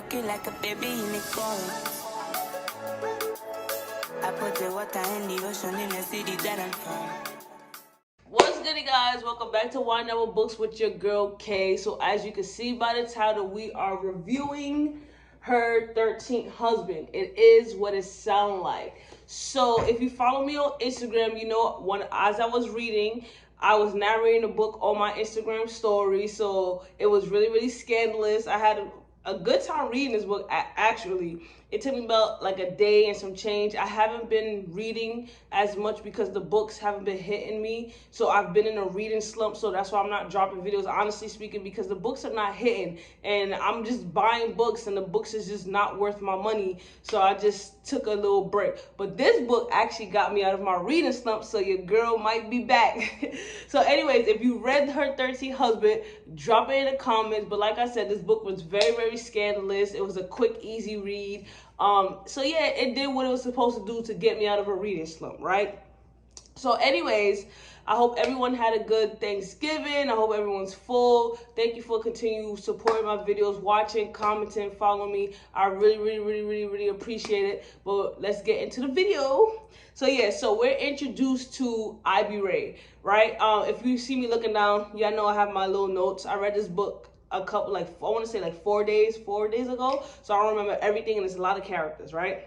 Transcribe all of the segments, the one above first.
looking like a baby in the car. I put the water in the ocean in the city that I'm from. What's good, guys? Welcome back to Wine Never Books with your girl Kay. So as you can see by the title, we are reviewing her 13th husband. It is what it sounds like. So if you follow me on Instagram, you know as I was reading, I was narrating the book on my Instagram story. So it was really scandalous. I had a good time reading this book. Actually, it took me about like a day and some change. I haven't been reading as much because the books haven't been hitting me, so I've been in a reading slump. So that's why I'm not dropping videos, honestly speaking, because the books are not hitting, and I'm just buying books and the books is just not worth my money. So I just took a little break. But this book actually got me out of my reading slump, so your girl might be back. So anyways, if you read her 13th husband, drop it in the comments. But like I said, this book was very scandalous. It was a quick, easy read. So yeah, it did what it was supposed to do to get me out of a reading slump, right? So anyways, I hope everyone had a good Thanksgiving. I hope everyone's full. Thank you for continuing supporting my videos, watching, commenting, following me. I really appreciate it. But let's get into the video. So yeah, so we're introduced to Ivy Ray, right? If you see me looking down, y'all know I have my little notes. I read this book a couple, like, I want to say like 4 days ago. So I don't remember everything, and there's a lot of characters, right?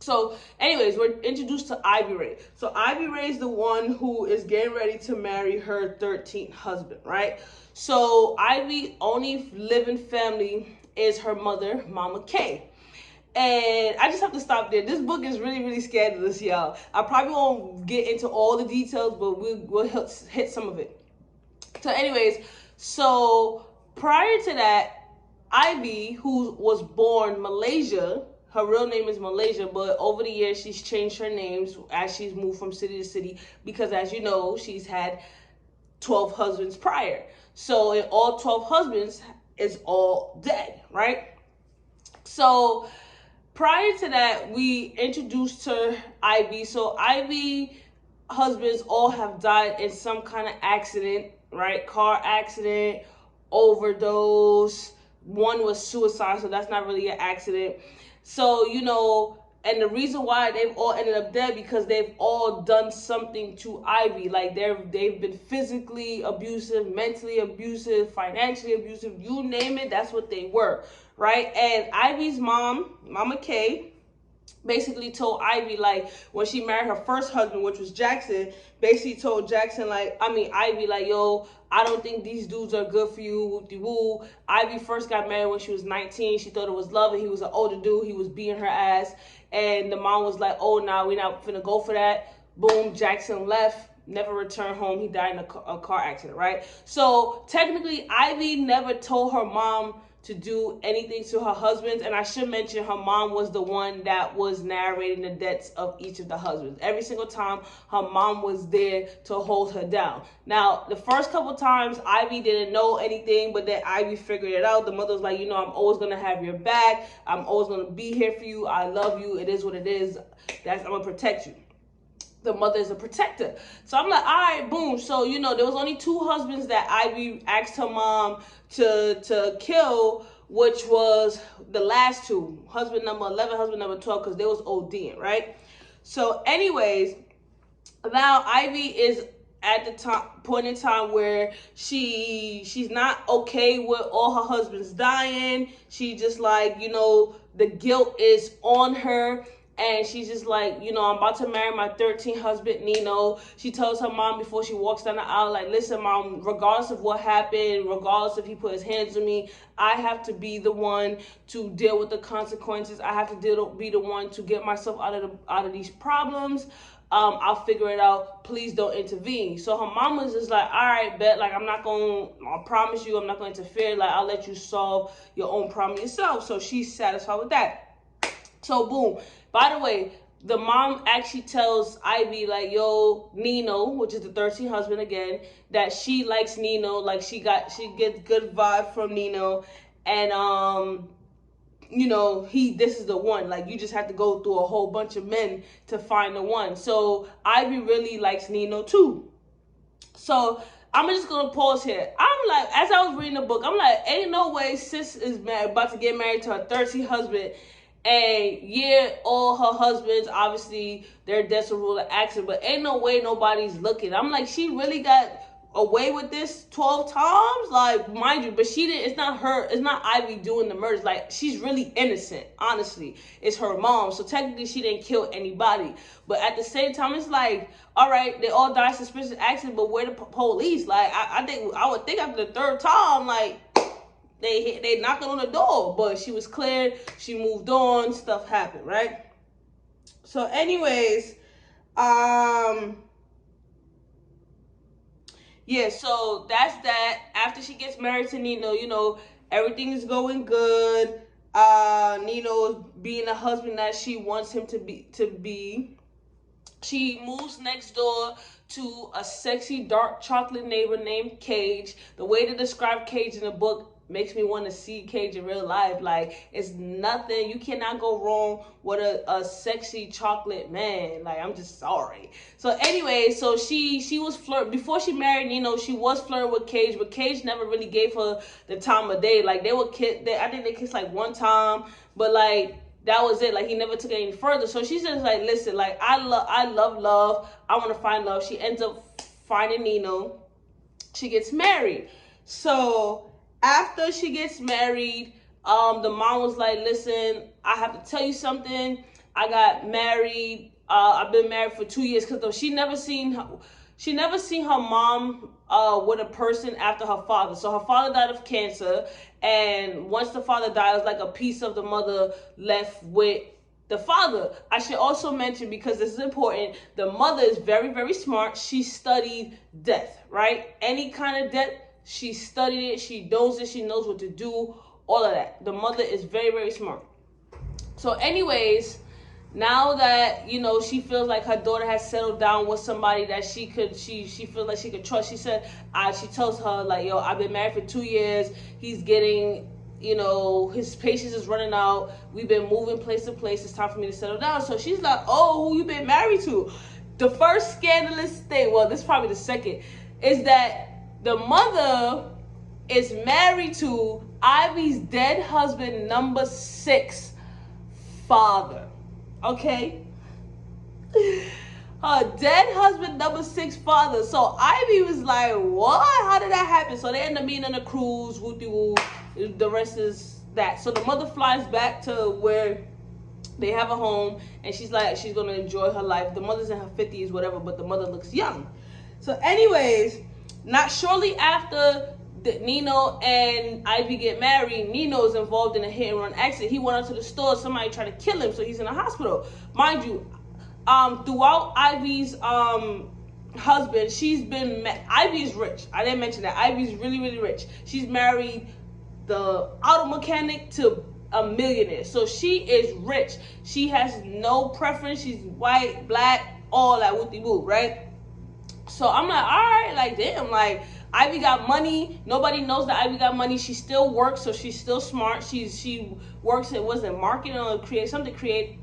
So anyways, we're introduced to Ivy Ray. So Ivy Ray is the one who is getting ready to marry her 13th husband, right? So Ivy only living family is her mother, Mama Kay. And I just have to stop there. This book is really scandalous, y'all. I probably won't get into all the details, but we'll hit some of it. So anyways, so prior to that, Ivy, who was born Malaysia, her real name is Malaysia, but over the years she's changed her names as she's moved from city to city, because as you know, she's had 12 husbands prior. So in all 12 husbands is all dead, right? So prior to that, we introduced her Ivy. So Ivy husbands all have died in some kind of accident, right? Car accident, overdose. One was suicide, so that's not really an accident. So, you know, and the reason why they've all ended up dead, because they've all done something to Ivy. Like they've been physically abusive, mentally abusive, financially abusive, you name it, that's what they were, right? And Ivy's mom, Mama Kay, basically told Ivy, like, when she married her first husband, which was Jackson, basically told Jackson, Ivy, like, yo, I don't think these dudes are good for you, whoop-de-woo. Ivy first got married when she was 19. She thought it was love, and he was an older dude. He was beating her ass, and the mom was like, oh, nah, we're not finna go for that. Boom, Jackson left, never returned home. He died in a car accident, right? So technically, Ivy never told her mom to do anything to her husbands. And I should mention, her mom was the one that was narrating the deaths of each of the husbands. Every single time, her mom was there to hold her down. Now, the first couple times, Ivy didn't know anything, but then Ivy figured it out. The mother was like, you know, I'm always going to have your back. I'm always going to be here for you. I love you. It is what it is. I'm going to protect you. The mother is a protector. So I'm like, all right, boom. So, you know, there was only 2 husbands that Ivy asked her mom to kill, which was the last 2. Husband number 11, husband number 12, because they was ODing, right? So anyways, now Ivy is at the point in time where she's not okay with all her husbands dying. She just like, you know, the guilt is on her. And she's just like, you know, I'm about to marry my 13th husband, Nino. She tells her mom before she walks down the aisle, like, listen, mom, regardless of what happened, regardless if he put his hands on me, I have to be the one to deal with the consequences. I have to be the one to get myself out of these problems. I'll figure it out. Please don't intervene. So her mom was just like, all right, bet. Like, I promise you, I'm not going to interfere. Like, I'll let you solve your own problem yourself. So she's satisfied with that. So boom. By the way, the mom actually tells Ivy, like, yo, Nino, which is the 13th husband again, that she likes Nino. Like, she gets good vibe from Nino. And you know, this is the one. Like, you just have to go through a whole bunch of men to find the one. So Ivy really likes Nino too. So I'm just gonna pause here. I'm like, as I was reading the book, I'm like, ain't no way sis is about to get married to her 13th husband. And yeah, all her husbands, obviously, their deaths will rule an accident, but ain't no way nobody's looking. I'm like, she really got away with this 12 times? Like, mind you, but she didn't, it's not her, it's not Ivy doing the murders. Like, she's really innocent, honestly. It's her mom, so technically she didn't kill anybody. But at the same time, it's like, all right, they all died suspicious accident, but where the police? Like, I would think after the third time, like, they knocked on the door, but she was cleared, she moved on, stuff happened, right? So anyways, yeah, so that's that. After she gets married to Nino, you know, everything is going good. Nino is being the husband that she wants him to be. She moves next door to a sexy dark chocolate neighbor named Cage. The way to describe Cage in the book makes me want to see Cage in real life. Like, it's nothing. You cannot go wrong with a sexy chocolate man. Like, I'm just sorry. So anyway, so she was flirting. Before she married Nino, she was flirting with Cage, but Cage never really gave her the time of day. Like, they would kiss. I think they kissed like one time, but like, that was it. Like, he never took it any further. So she's just like, listen, like, I love love. I want to find love. She ends up finding Nino. She gets married. So after she gets married, the mom was like, listen, I have to tell you something. I got married. I've been married for 2 years, because she never seen her mom with a person after her father. So her father died of cancer, and once the father died, it was like a piece of the mother left with the father. I should also mention, because this is important, the mother is very, very smart. She studied death, right? Any kind of death, she studied it. She knows it. She knows what to do. All of that. The mother is very, very smart. So anyways, now that, you know, she feels like her daughter has settled down with somebody that she feels like she could trust. She said, she tells her, like, yo, I've been married for 2 years. He's getting, you know, his patience is running out. We've been moving place to place. It's time for me to settle down. So she's like, oh, who you been married to? The first scandalous thing, well, this is probably the second, is that the mother is married to Ivy's dead husband, number 6 father. Okay? Her dead husband, number 6 father. So Ivy was like, what? How did that happen? So they end up being on a cruise, whoop-de-woo. The rest is that. So the mother flies back to where they have a home, and she's like, she's going to enjoy her life. The mother's in her 50s, whatever, but the mother looks young. So anyways, not shortly after Nino and Ivy get married, Nino is involved in a hit and run accident. He went out to the store, somebody tried to kill him, so he's in a hospital. Mind you, throughout Ivy's husband, Ivy is rich. I didn't mention that. Ivy's really, really rich. She's married the auto mechanic to a millionaire. So she is rich. She has no preference. She's white, black, all that whoop-de-whoop, right? So I'm like, all right, like, damn, like, Ivy got money. Nobody knows that Ivy got money. She still works, so she's still smart. She works at, was it marketing or create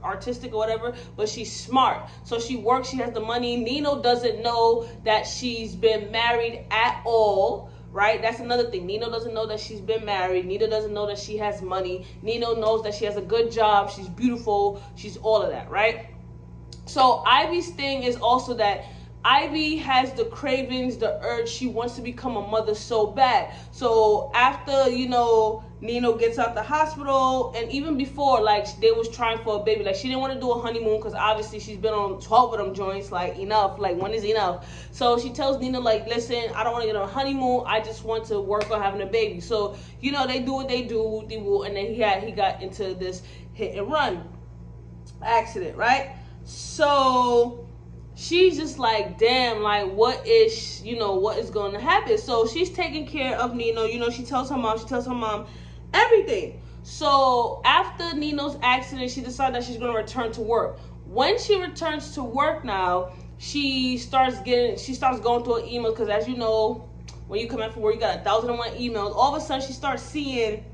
artistic or whatever, but she's smart. So she works, she has the money. Nino doesn't know that she's been married at all, right? That's another thing. Nino doesn't know that she's been married. Nino doesn't know that she has money. Nino knows that she has a good job. She's beautiful. She's all of that, right? So Ivy's thing is also that Ivy has the cravings, the urge. She wants to become a mother so bad. So after, you know, Nino gets out the hospital, and even before, like, they was trying for a baby. Like, she didn't want to do a honeymoon because obviously she's been on 12 of them joints. Like, enough. Like, when is enough? So she tells Nino, like, listen, I don't want to get on a honeymoon. I just want to work on having a baby. So, you know, they do what they do, and then he got into this hit and run accident, right? So she's just like, damn, like, what is going to happen? So she's taking care of Nino. You know, she tells her mom everything. So after Nino's accident, she decided that she's going to return to work. When she returns to work now, she starts going through her emails, because as you know, when you come in from work, you got 1,001 emails. All of a sudden, she starts seeing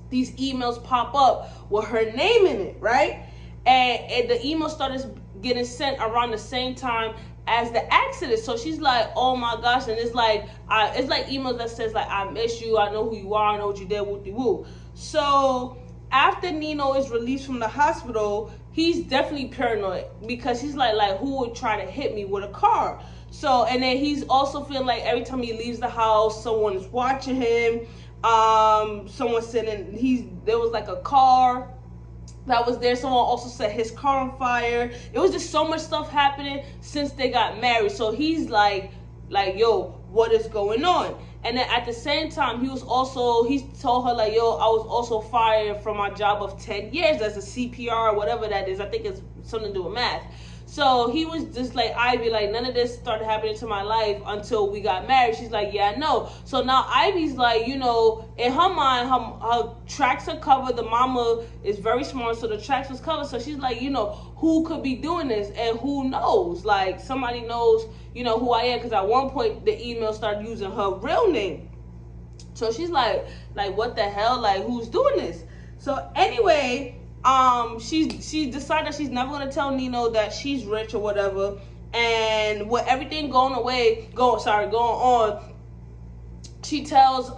these emails pop up with her name in it, right? And the email started getting sent around the same time as the accident. So she's like, oh my gosh. And it's like emails that says like, I miss you, I know who you are, I know what you did, woo-de-woo. So after Nino is released from the hospital, he's definitely paranoid, because he's like who would try to hit me with a car? So, and then he's also feeling like every time he leaves the house, someone is watching him. Someone sitting, there was like a car that was there. Someone also set his car on fire. It was just so much stuff happening since they got married. So he's like, yo, what is going on? And then at the same time, he told her like, yo, I was also fired from my job of 10 years as a CPR or whatever that is. I think it's something to do with math. So he was just like, Ivy, like, none of this started happening to my life until we got married. She's like, yeah, I know. So now Ivy's like, you know, in her mind, her tracks are covered. The mama is very smart, so the tracks was covered. So she's like, you know, who could be doing this? And who knows? Like, somebody knows, you know, who I am. Because at one point, the email started using her real name. So she's like, what the hell? Like, who's doing this? So anyway, she decided that she's never gonna tell Nino that she's rich or whatever. And with everything going on, she tells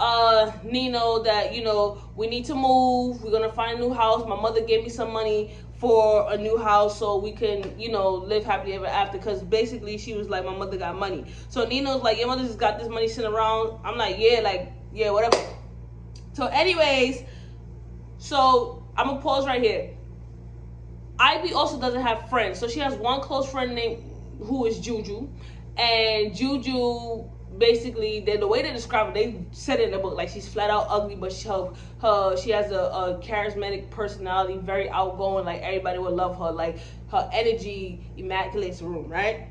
Nino that, you know, we need to move. We're gonna find a new house. My mother gave me some money for a new house so we can, you know, live happily ever after. Because basically she was like, my mother got money. So Nino's like, your mother just got this money sitting around. I'm like, yeah, whatever. So anyways, so I'm gonna pause right here. Ivy also doesn't have friends. So she has one close friend who is Juju. And Juju, basically, the way they describe it, they said it in the book, like, she's flat out ugly, but she has a charismatic personality, very outgoing, like everybody would love her. Like, her energy immaculates the room, right?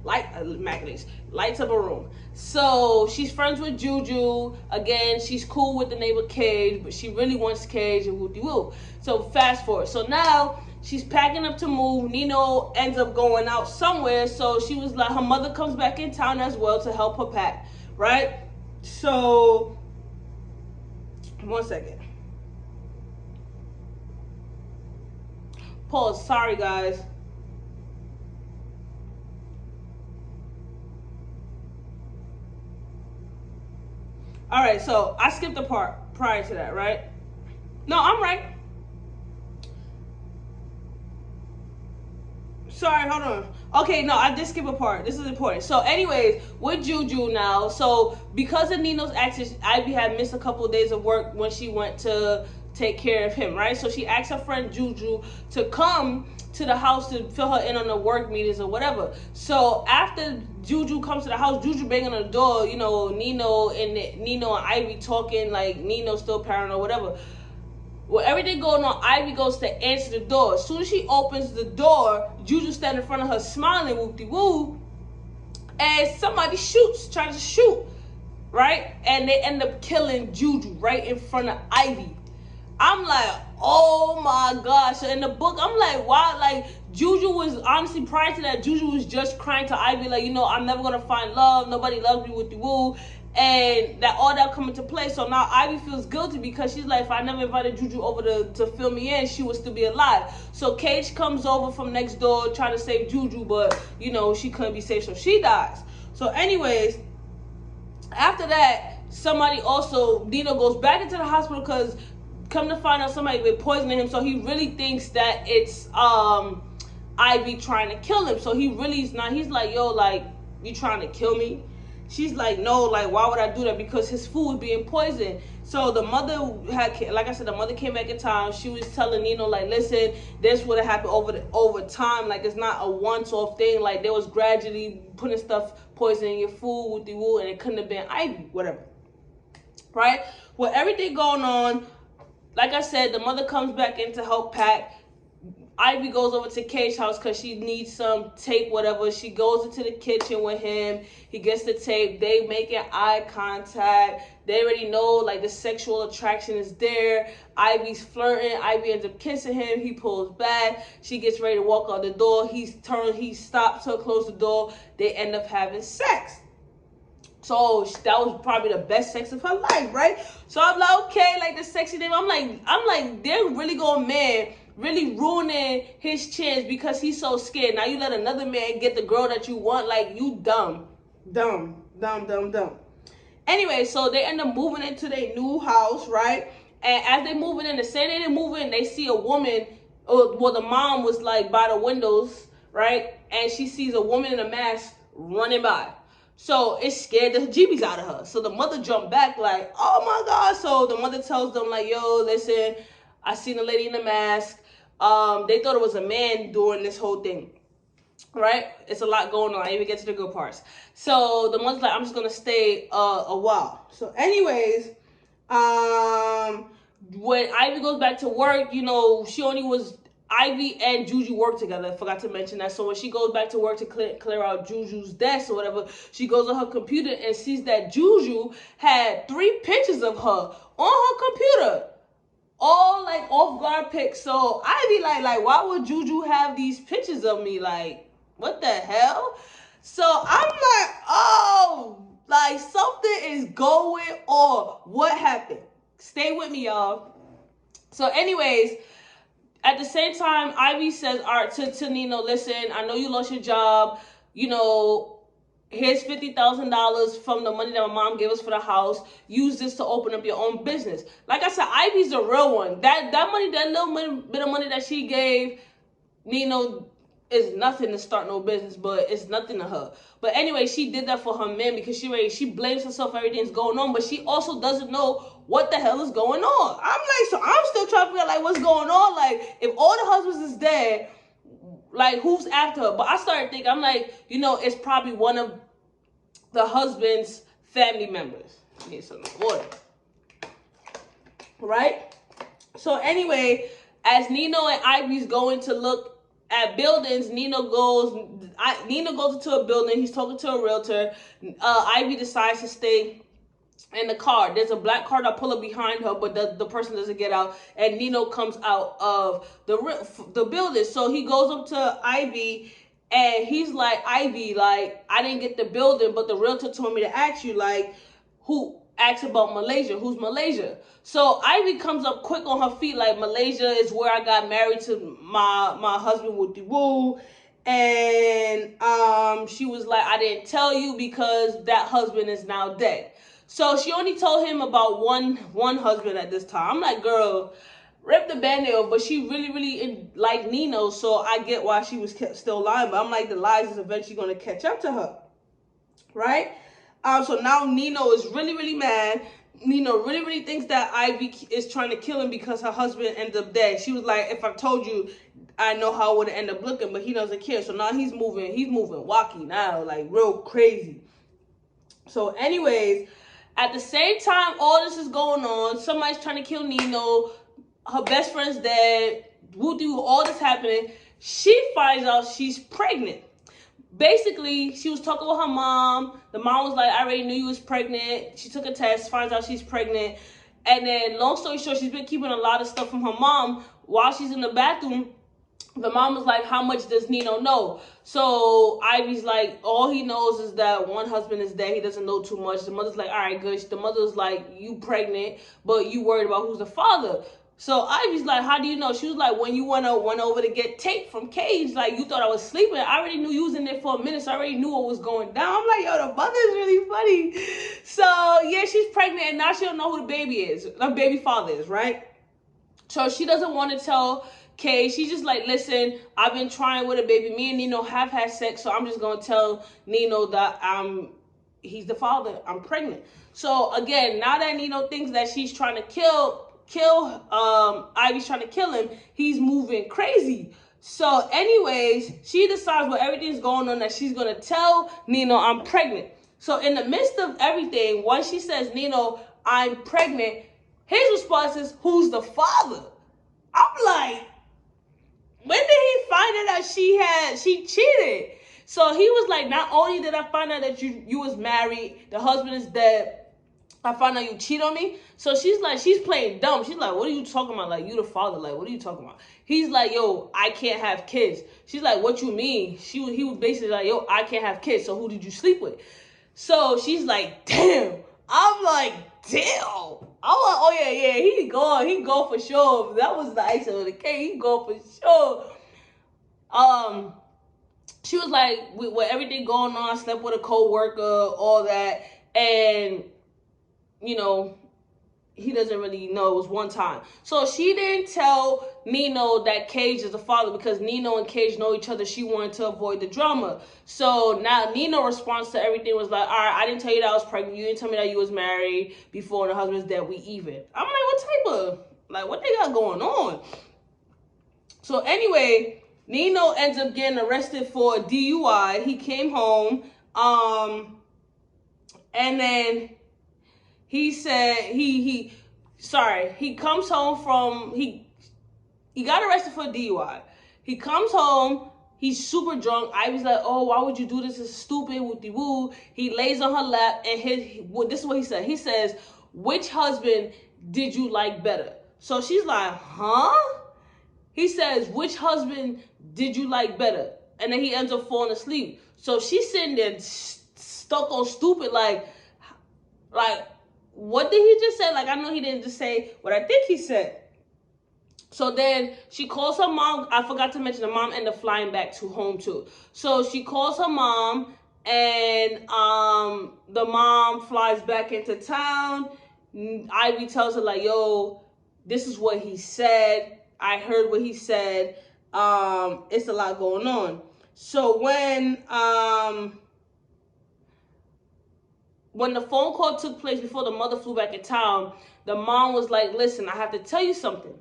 Lights up a room. So she's friends with Juju. Again, she's cool with the neighbor Cage, but she really wants Cage and woo-de-woo. So fast forward. So now she's packing up to move. Nino ends up going out somewhere. So she was like, her mother comes back in town as well to help her pack, right? So, one second. Pause. Sorry, guys. All right, so I skipped the part prior to that, right? No, I'm right. Sorry, hold on. Okay, no, I did skip a part. This is important. So anyways, with Juju now, so because of Nino's actions, Ivy had missed a couple of days of work when she went to take care of him, right? So she asked her friend Juju to come to the house to fill her in on the work meetings or whatever. So after Juju comes to the house, Juju banging on the door, you know, Nino and Ivy talking, like Nino still paranoid or whatever. With everything going on, Ivy goes to answer the door. As soon as she opens the door, Juju standing in front of her smiling, whoop-de-woo, and somebody tries to shoot, right? And they end up killing Juju right in front of Ivy. I'm like, oh my gosh. So in the book, I'm like, wow, like, Juju was, honestly, prior to that, Juju was just crying to Ivy, like, you know, I'm never gonna find love, nobody loves me with the woo, and that all that come into play. So now Ivy feels guilty because she's like, if I never invited Juju over to fill me in, she would still be alive. So Cage comes over from next door trying to save Juju, but, you know, she couldn't be saved, so she dies. So anyways, after that, Nino goes back into the hospital because come to find out somebody been poisoning him, so he really thinks that it's Ivy trying to kill him. So he really is not. He's like, yo, like, you trying to kill me? She's like, no, like, why would I do that? Because his food being poisoned. So the mother like I said, the mother came back in town. She was telling Nino, like, listen, this would have happened over time. Like, it's not a once-off thing. Like, they was gradually putting poison in your food with the woo, and it couldn't have been Ivy, whatever. Right? With everything going on, like I said, the mother comes back in to help pack. Ivy goes over to Cage's house because she needs some tape, whatever. She goes into the kitchen with him. He gets the tape. They making eye contact. They already know, like, the sexual attraction is there. Ivy's flirting. Ivy ends up kissing him. He pulls back. She gets ready to walk out the door. He stops her, close the door. They end up having sex. So that was probably the best sex of her life, right? So I'm like, okay, like, the sexy thing. I'm like, they're really going mad really ruining his chance because he's so scared. Now you let another man get the girl that you want. Like, you dumb. Anyway, so they end up moving into their new house, right? And as they moving in, the same day they move in, they see a woman. Well, the mom was like by the windows, right? And she sees a woman in a mask running by. So it scared the jeebies out of her. So the mother jumped back like, oh my God. So the mother tells them like, yo, listen, I seen a lady in a mask. They thought it was a man doing this whole thing. Right? It's a lot going on. I even get to the good parts. So the mother's like, I'm just gonna stay a while. So anyways, when Ivy goes back to work, you know, Ivy and Juju work together. I forgot to mention that. So when she goes back to work to clear out Juju's desk or whatever, she goes on her computer and sees that Juju had 3 pictures of her on her computer. All like off guard pics. So Ivy like, why would Juju have these pictures of me? Like, what the hell? So I'm like, oh, like something is going on. What happened? Stay with me, y'all. So anyways, at the same time, Ivy says, all right, to Nino, listen, I know you lost your job. You know, here's $50,000 from the money that my mom gave us for the house. Use this to open up your own business. Like I said, Ivy's the real one. That money, that little bit of money that she gave Nino is nothing to start no business, but it's nothing to her. But anyway, she did that for her man because she blames herself, everything's going on, but she also doesn't know what the hell is going on. I'm like, so I'm still trying to figure out like what's going on. Like, if all the husbands is dead, like who's after her? But I started thinking, I'm like, you know, it's probably one of the husband's family members. I need some water. Right? So anyway, as Nino and Ivy's going to look at buildings, Nino goes into a building. He's talking to a realtor. Ivy decides to stay in the car. There's a black car that pull up behind her, but the person doesn't get out. And Nino comes out of the building. So he goes up to Ivy and he's like, Ivy, like, I didn't get the building, but the realtor told me to ask you, like, who asked about Malaysia? Who's Malaysia? So Ivy comes up quick on her feet, like, Malaysia is where I got married to my husband, Wooty Woo. And she was like, I didn't tell you because that husband is now dead. So she only told him about one husband at this time. I'm like, girl, rip the band-aid off. But she really liked Nino, so I get why she was still lying. But I'm like, the lies is eventually going to catch up to her. Right? So now Nino is really mad. Nino really thinks that Ivy is trying to kill him because her husband ended up dead. She was like, if I told you, I know how it would end up looking, but he doesn't care. So now he's moving wacky now, like real crazy. So anyways, at the same time all this is going on, somebody's trying to kill Nino, her best friend's dead, all this happening, she finds out she's pregnant. Basically, she was talking with her mom. The mom was like, I already knew you was pregnant. She took a test, finds out she's pregnant. And then, long story short, she's been keeping a lot of stuff from her mom. While she's in the bathroom, the mom was like, how much does Nino know? So Ivy's like, all he knows is that one husband is dead. He doesn't know too much. The mother's like, all right, good. The mother's like, you pregnant, but you worried about who's the father. So Ivy's like, how do you know? She was like, when you went over to get tape from Cage, like, you thought I was sleeping. I already knew you was in there for a minute, so I already knew what was going down. I'm like, yo, the mother's really funny. So, yeah, she's pregnant, and now she don't know who the baby is, the baby father is, right? So she doesn't want to tell Cage. She's just like, listen, I've been trying with a baby. Me and Nino have had sex, so I'm just going to tell Nino that he's the father. I'm pregnant. So, again, now that Nino thinks that she's trying to kill Ivy's trying to kill him, he's moving crazy. So anyways, she decides with everything's going on that she's gonna tell Nino, I'm pregnant. So in the midst of everything, once she says, Nino, I'm pregnant, his response is, who's the father? I'm like, when did he find out that she cheated? So he was like, not only did I find out that you was married, the husband is dead, I found out you cheat on me. So she's like, she's playing dumb. She's like, what are you talking about? Like, you the father. Like, what are you talking about? He's like, yo, I can't have kids. She's like, what you mean? He was basically like, yo, I can't have kids. So who did you sleep with? So she's like, damn. I'm like, damn. I was, oh yeah, he go for sure. That was the icing on the cake. He go for sure. She was like, with everything going on, I slept with a co-worker, all that, and you know, he doesn't really know. It was one time. So she didn't tell Nino that Cage is the father because Nino and Cage know each other. She wanted to avoid the drama. So now Nino responds to everything was like, all right, I didn't tell you that I was pregnant. You didn't tell me that you was married before and the husband's dead. We even. I'm like, what type of, like, what they got going on? So anyway, Nino ends up getting arrested for DUI. He came home, and then he said he comes home from he got arrested for DUI. He comes home, he's super drunk. Ivy's like, oh, why would you do this? It's stupid, whoopty woo. He lays on her lap, and this is what he said. He says, which husband did you like better? So she's like, huh? He says, which husband did you like better? And then he ends up falling asleep. So she's sitting there stuck on stupid, like, what did he just say? Like, I know he didn't just say what I think he said. So then she calls her mom. I forgot to mention the mom ended up flying back to home too. So she calls her mom, and the mom flies back into town. Ivy tells her like, yo, this is what he said. I heard what he said. It's a lot going on. So when the phone call took place before the mother flew back in town, the mom was like, listen, I have to tell you something.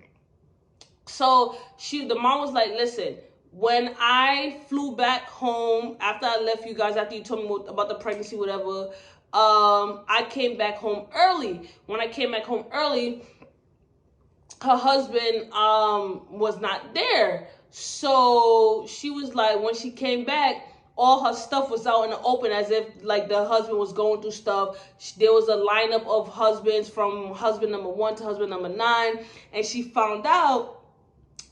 So the mom was like, listen, when I flew back home after I left you guys, after you told me about the pregnancy, whatever, I came back home early. When I came back home early, her husband was not there. So she was like, when she came back, all her stuff was out in the open, as if like the husband was going through stuff. There was a lineup of husbands from husband number 1 to husband number 9, and she found out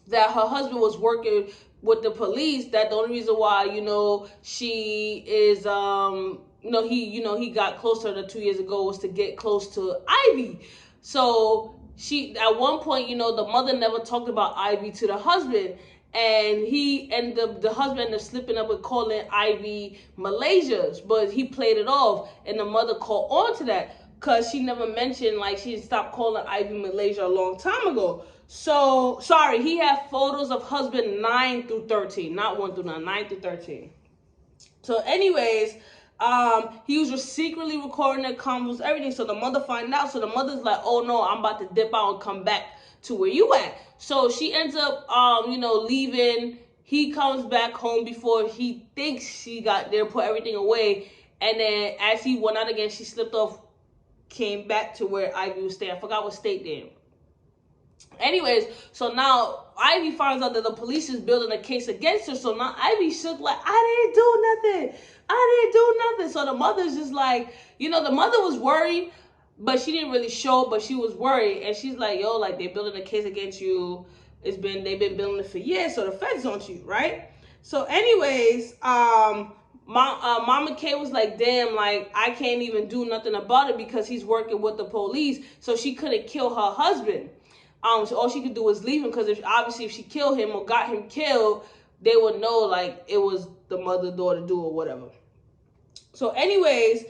that her husband was working with the police. That the only reason why, she is he got close to her 2 years ago was to get close to Ivy. So she, at one point, the mother never talked about Ivy to the husband. And the husband ended up slipping up and calling Ivy Malaysia's, but he played it off, and the mother caught on to that because she never mentioned, like, she stopped calling Ivy Malaysia a long time ago. So, sorry, he had photos of husband 9 through 13, not 1 through 9, 9 through 13. So, anyways, he was secretly recording their convos, everything. So the mother find out. So the mother's like, oh no, I'm about to dip out and come back to where you at. So she ends up, leaving. He comes back home before he thinks she got there, put everything away. And then as he went out again, she slipped off, came back to where Ivy was staying. I forgot what state they're in. Anyways, so now Ivy finds out that the police is building a case against her. So now Ivy shook like, I didn't do nothing. So the mother's just like, the mother was worried, but she didn't really show, but she was worried. And she's like, yo, like, they're building a case against you. They've been building it for years, so the feds on you, right? So anyways, Mama K was like, damn, like, I can't even do nothing about it because he's working with the police. So she couldn't kill her husband. So all she could do was leave him, because if she killed him or got him killed, they would know, like, it was the mother-daughter duo or whatever. So anyways,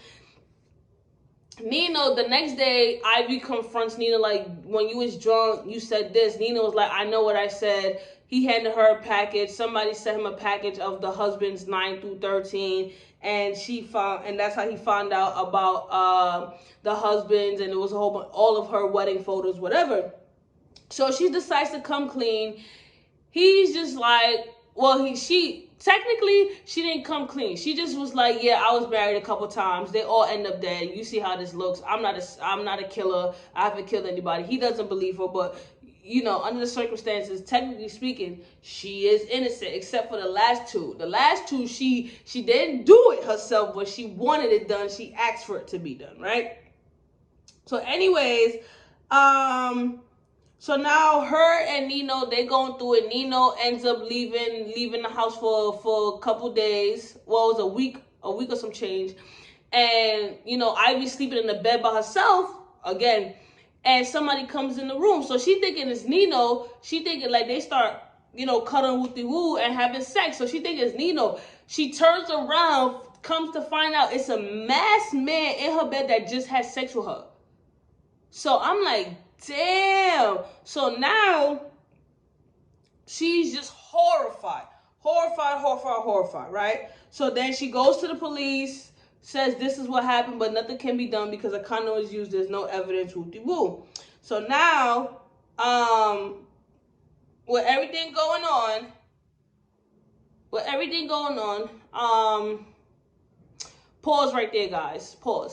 Nino, the next day, Ivy confronts Nino, like, when you was drunk, you said this. Nino was like, I know what I said. He handed her a package. Somebody sent him a package of the husbands 9 through 13. And that's how he found out about the husbands. And it was a whole bunch, all of her wedding photos, whatever. So she decides to come clean. He's just like, technically, she didn't come clean. She just was like, yeah, I was married a couple times. They all end up dead. You see how this looks. I'm not a killer. I haven't killed anybody. He doesn't believe her, but, under the circumstances, technically speaking, she is innocent, except for the last two. The last two, she didn't do it herself, but she wanted it done. She asked for it to be done, right? So anyways, so now her and Nino, they going through it. Nino ends up leaving the house for a couple days. Well, it was a week or some change. And, Ivy's sleeping in the bed by herself again. and somebody comes in the room. So she thinking it's Nino. She thinking like they start, cuddling wooty woo and having sex. So she thinking it's Nino. She turns around, comes to find out it's a masked man in her bed that just had sex with her. So I'm like, damn. So now she's just horrified, right? So then she goes to the police, says this is what happened, but nothing can be done because a condom was used. There's no evidence. Woo. So now, with everything going on, pause right there, guys. Pause.